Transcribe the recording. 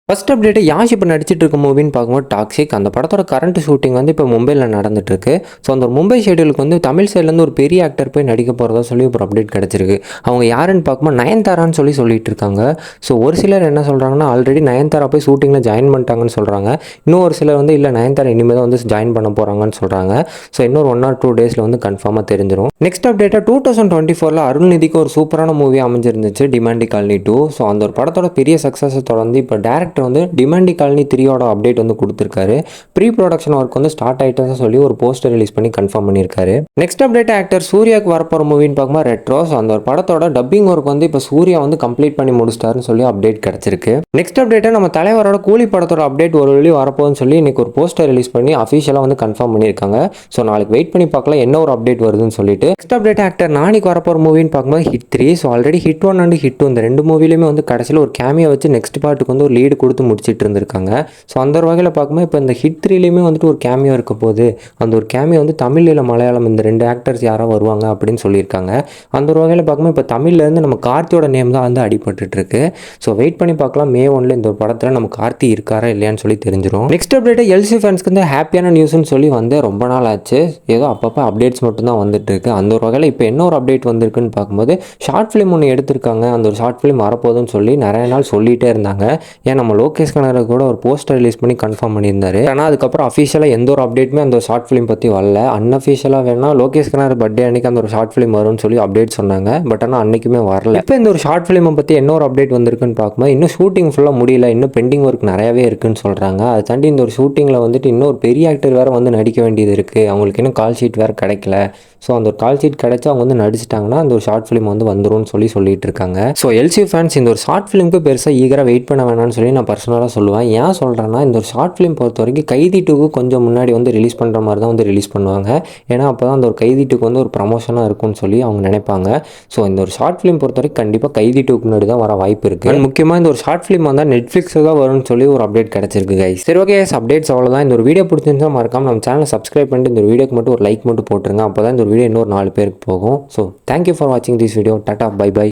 First update Yash இப்போ நடிச்சிட்டு இருக்க மூவின்னு பார்க்கும்போது டாக்ஸிக். அந்த படத்தோட கரண்ட் ஷூட்டிங் வந்து இப்போ மும்பையில் நடந்துட்டு இருக்கு. ஸோ அந்த மும்பை ஷெடியூலுக்கு வந்து தமிழ் சைட்லேருந்து ஒரு பெரிய ஆக்டர் போய் நடிக்க போகிறதா சொல்லி ஒரு அப்டேட் கிடச்சிருக்கு. அவங்க யாருன்னு பார்க்கும்போது நயன்தாரான்னு சொல்லிட்டு இருக்காங்க. ஸோ ஒரு சிலர் என்ன சொல்கிறாங்கன்னா, ஆல்ரெடி நயன்தாரா போய் ஷூட்டிங்கில் ஜாயின் பண்ணிட்டாங்கன்னு சொல்கிறாங்க. இன்னும் ஒரு சிலர் வந்து இல்லை நயன்தாரா இனிமேல் தான் வந்து ஜாயின் பண்ண போகிறாங்கன்னு சொல்கிறாங்க. ஸோ இன்னொரு 1 or 2 டேஸில் வந்து கன்ஃபார்மாக தெரிஞ்சிடும். நெக்ஸ்ட் அப்டேட்டாக 2024 அருள்நிதிக்கு ஒரு சூப்பரான மூவி அமைஞ்சிருந்துச்சு, டிமாண்டி காலனி 2. ஸோ அந்த ஒரு படத்தோட பெரிய சக்ஸஸை தொடர்ந்து இப்போ டேரக்டர் வந்து டிமாண்டி காலனி 3 அப்டேட் வந்து கொடுத்துருக்காரு. ப்ரீ ப்ரொடக்ஷன் ஒர்க் வந்து ஸ்டார்ட் ஆகிட்டு சொல்லி ஒரு போஸ்டர் ரிலீஸ் பண்ணி கன்ஃபார்ம் பண்ணியிருக்காரு. நெக்ஸ்ட் அப்டேட் ஆக்டர் சூர்யாவுக்கு வரப்போகிற மூவின்னு பார்க்கும்போது ரெட்ரோஸ். அந்த ஒரு படத்தோட டப்பிங் ஒர்க் வந்து இப்போ சூர்யா வந்து கம்ப்ளீட் பண்ணி முடிச்சிட்டாருன்னு சொல்லி அப்டேட் கிடச்சிருக்கு. நெக்ஸ்ட் அப்டேட்டை நம்ம தலைவரோட கூலி படத்தோட அப்டேட் ஒரு வழி வரப்போகுதுன்னு சொல்லி இன்னைக்கு ஒரு போஸ்டர் ரிலீஸ் பண்ணி அஃபிஷியலாக வந்து கன்ஃபார்ம் பண்ணியிருக்காங்க. ஸோ நாளைக்கு வெயிட் பண்ணி பார்க்கலாம் என்ன ஒரு அப்டேட் வருதுன்னு சொல்லிட்டு. நெக்ஸ்ட் அப்டேட் ஆக்டர் நாளைக்கு வரப்போகிற மூவின்னு பார்க்கும்போது hit 3. So already hit 1 and hit 2 இந்த 2 மூவிலுமே வந்து கடைசியில் ஒரு கேமியோ வச்சு நெக்ஸ்ட் பார்ட்டுக்கு வந்து ஒரு லீடு கொடுத்து முடிச்சிட்டு இருந்திருக்காங்க. ஸோ அந்த ஒரு வகையில் பார்க்கும்போது இப்போ இந்த ஹிட் 3லையுமே வந்துட்டு ஒரு கேமியோ இருக்க போது. அந்த ஒரு கேமியோ வந்து தமிழ் இல்லை மலையாளம் இந்த 2 ஆக்டர்ஸ் யாராவது வருவாங்க அப்படின்னு சொல்லியிருக்காங்க. அந்த ஒரு வகையில் பார்க்கும்போது இப்போ தமிழ்லேருந்து நம்ம கார்த்தியோட நேம் தான் வந்து அடிபட்டுருக்கு. ஸோ வெயிட் பண்ணி பார்க்கலாம் மே 1 இந்த ஒரு படத்தில் நம்ம கார்த்தி இருக்காரா இல்லையான்னு சொல்லி தெரிஞ்சிடும். நெக்ஸ்ட் அப்டேட் எல்சி ஃபேன்ஸ்க்கு வந்து ஹாப்பியான நியூஸ்னு சொல்லி வந்து ரொம்ப நாள் ஆச்சு. ஏதோ அப்பப்போ அப்டேட்ஸ் மட்டும் தான் வந்துட்டு இருக்கு. அந்த ஒரு வகையில் இப்போ என்ன ஒரு அப்டேட் வந்திருக்குன்னு பார்க்கும்போது ஷார்ட் ஃபிலிம் ஒன்று எடுத்திருக்காங்க. அந்த ஒரு ஷார்ட் ஃபிலிம் வரப்போகுதுன்னு சொல்லி நிறைய நாள் சொல்லிகிட்டே இருந்தாங்க. ஏன் நம்ம லோகேஷ் கனகராஜ் கூட ஒரு போஸ்டர் ரிலீஸ் பண்ணி கன்ஃபார்ம் பண்ணியிருந்தாரு. ஆனால் அதுக்கப்புறம் அஃபிஷியலாக எந்த ஒரு அப்டேட்டுமே அந்த ஷார்ட் ஃபிலிம் பற்றி வரல. அன்அஃபிஷியலாக வேணால் லோகேஷ் கனகராஜ் பர்த்டே அன்னைக்கு அந்த ஒரு ஷார்ட் ஃபிலிம் வரும்னு சொல்லி அப்டேட் சொன்னாங்க. பட் ஆனால் அன்றைக்குமே வரல. இப்போ இந்த ஒரு ஷார்ட் ஃபிலிமை பற்றி என்ன ஒரு அப்டேட் வந்திருக்குன்னு பார்க்கும்போது இன்னும் ஷூட்டிங் ஃபுல்லாக முடியல, இன்னும் பெண்டிங் ஒர்க் நிறையவே இருக்குன்னு சொல்கிறாங்க. அதை தாண்டி இந்த ஒரு ஷூட்டிங்கில் வந்துட்டு இன்னும் ஒரு பெரிய ஆக்டர் வேறு வந்து நடிக்க வேண்டியது இருக்குது. அவங்களுக்கு இன்னும் கால் ஷீட் வேறு கிடைக்கல. ஸோ அந்த ஒரு கால் ஷீட் கிடைச்சா அவங்க வந்து நடிச்சிட்டாங்கன்னா அந்த ஒரு ஷார்ட் ஃபிலிம் வந்து வந்துரும்னு சொல்லிட்டு இருக்காங்க. ஸோ எல்சி ஃபேன்ஸ் இந்த ஒரு ஷார்ட் ஃபிலிமுக்கு பெருசாக ஈகராக வெயிட் பண்ண வேணாம்னு சொல்லி நான் பர்சனலாக சொல்லுவேன். ஏன் சொல்கிறேன்னா, இந்த ஒரு ஷார்ட் ஃபிலிம் பொறுத்த வரைக்கும் கைதி 2க்கு கொஞ்சம் முன்னாடி வந்து ரிலீஸ் பண்ணுற மாதிரி தான் வந்து ரிலீஸ் பண்ணுவாங்க. ஏன்னா அப்போ தான் அந்த ஒரு கைதி 2க்கு வந்து ஒரு ப்ரமோஷனாக இருக்கும்னு சொல்லி அவங்க நினைப்பாங்க. ஸோ இந்த ஒரு ஷார்ட் ஃபிலிம் பொறுத்த வரைக்கும் கண்டிப்பாக கைதி 2க்கு முன்னாடி தான் வர வாய்ப்பு இருக்குது. அண்ட் முக்கியமாக இந்த ஒரு ஷார்ட் ஃபிலிம் வந்தால் நெட்ஃப்ளிக்ஸில் தான் வரும்னு சொல்லி ஒரு அப்டேட் கிடச்சிருக்கு கைஸ். சரி ஓகே, அப்டேட்ஸ் அவ்வளோதான். இந்த ஒரு வீடியோ பிடிச்சிருந்தா மறக்காம நம்ம சேனலை சப்ஸ்கிரைப் பண்ணிட்டு இந்த வீடியோக்கு மட்டும் ஒரு லைக் மட்டும் போட்டுருங்க. அப்போ தான் இந்த ஒரு வீடியோ இன்னொரு 4 பேருக்கு போகும். ஸோ தேங்க்யூ ஃபார் வாட்சிங் this video. Ta-ta, bye by.